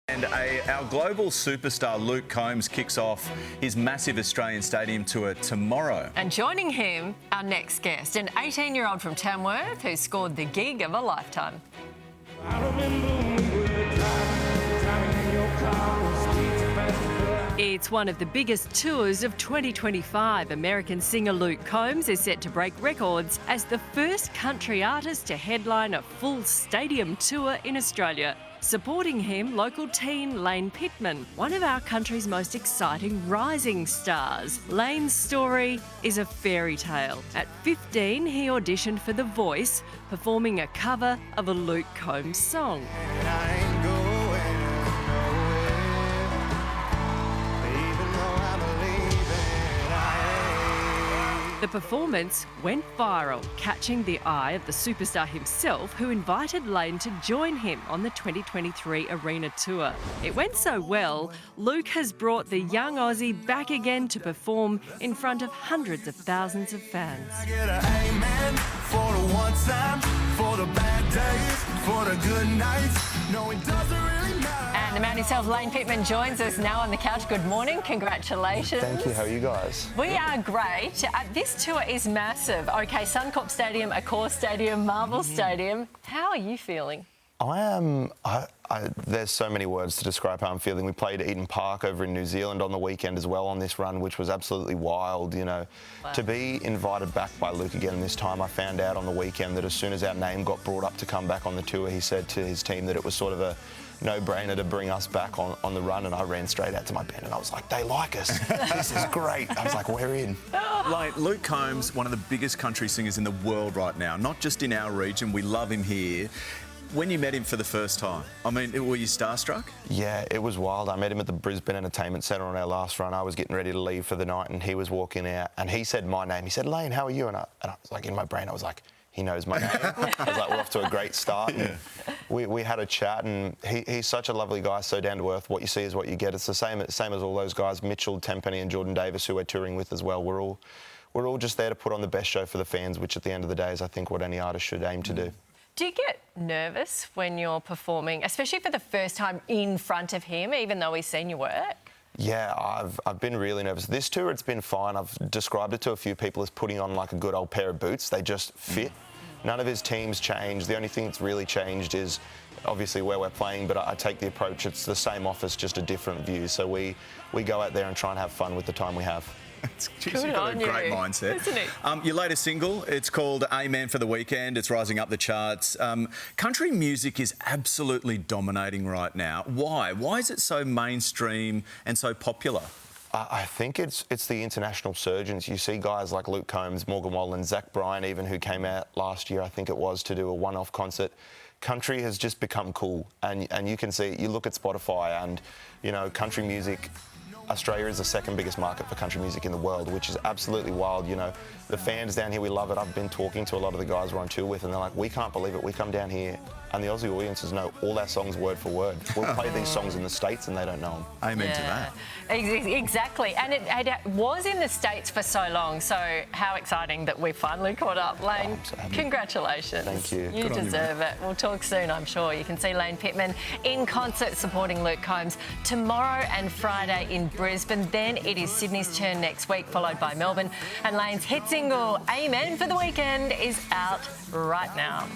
And our global superstar Luke Combs kicks off his massive Australian stadium tour tomorrow. And joining him, our next guest, an 18-year-old from Tamworth who scored the gig of a lifetime. I remember when we were driving in your car, streets fast. It's one of the biggest tours of 2025. American singer Luke Combs is set to break records as the first country artist to headline a full stadium tour in Australia. Supporting him, local teen Lane Pittman, one of our country's most exciting rising stars. Lane's story is a fairy tale. At 15, he auditioned for The Voice, performing a cover of a Luke Combs song. The performance went viral, catching the eye of the superstar himself, who invited Lane to join him on the 2023 arena tour. It went so well, Luke has brought the young Aussie back again to perform in front of hundreds of thousands of fans. I get an amen for the one time, for the bad days, for the good nights. No, it doesn't really matter. And the man himself, Lane Pittman, joins us now on the couch. Good morning, congratulations. Thank you, how are you guys? We are great. This tour is massive. OK, Suncorp Stadium, Accor Stadium, Marvel Stadium. How are you feeling? I am... there's so many words to describe how I'm feeling. We played Eden Park over in New Zealand on the weekend as well on this run, which was absolutely wild, you know. Wow. To be invited back by Luke again this time, I found out on the weekend that as soon as our name got brought up to come back on the tour, he said to his team that it was sort of a no-brainer to bring us back on the run, and I ran straight out to my band and I was like, they like us. This is great. I was like, we're in. Like, Luke Combs, one of the biggest country singers in the world right now, not just in our region, we love him here. When you met him for the first time, I mean, were you starstruck? Yeah, it was wild. I met him at the Brisbane Entertainment Centre on our last run. I was getting ready to leave for the night and he was walking out and he said my name. He said, Lane, how are you? And I was like, in my brain, I was like, he knows my name. I was like, we're off to a great start. Yeah. We had a chat and he's such a lovely guy, so down to earth. What you see is what you get. It's the same as all those guys, Mitchell, Tenpenny and Jordan Davis, who we're touring with as well. We're all just there to put on the best show for the fans, which at the end of the day is, I think, what any artist should aim to do. Do you get nervous when you're performing, especially for the first time in front of him, even though he's seen your work? Yeah, I've been really nervous. This tour, it's been fine. I've described it to a few people as putting on like a good old pair of boots. They just fit. None of his teams changed. The only thing that's really changed is obviously where we're playing, but I take the approach, it's the same office, just a different view. So we go out there and try and have fun with the time we have. Jeez, you've got a great mindset. Isn't it? Your latest single, it's called Amen for the Weekend. It's rising up the charts. Country music is absolutely dominating right now. Why? Why is it so mainstream and so popular? I think it's the international surgeons. You see guys like Luke Combs, Morgan Wallen, Zach Bryan even, who came out last year, I think it was, to do a one-off concert. Country has just become cool. And you can see, you look at Spotify and, you know, country music, Australia is the second biggest market for country music in the world, which is absolutely wild. You know, the fans down here, we love it. I've been talking to a lot of the guys we're on tour with and they're like, we can't believe it. We come down here and the Aussie audiences know all our songs word for word. We'll play these songs in the States and they don't know them. Amen to that. Exactly. And it was in the States for so long, so how exciting that we finally caught up. Lane, congratulations. Thank you. You deserve it. We'll talk soon, I'm sure. You can see Lane Pittman in concert supporting Luke Combs tomorrow and Friday in Brisbane. Then it is Sydney's turn next week, followed by Melbourne. And Lane's hit single, Amen for the Weekend, is out right now.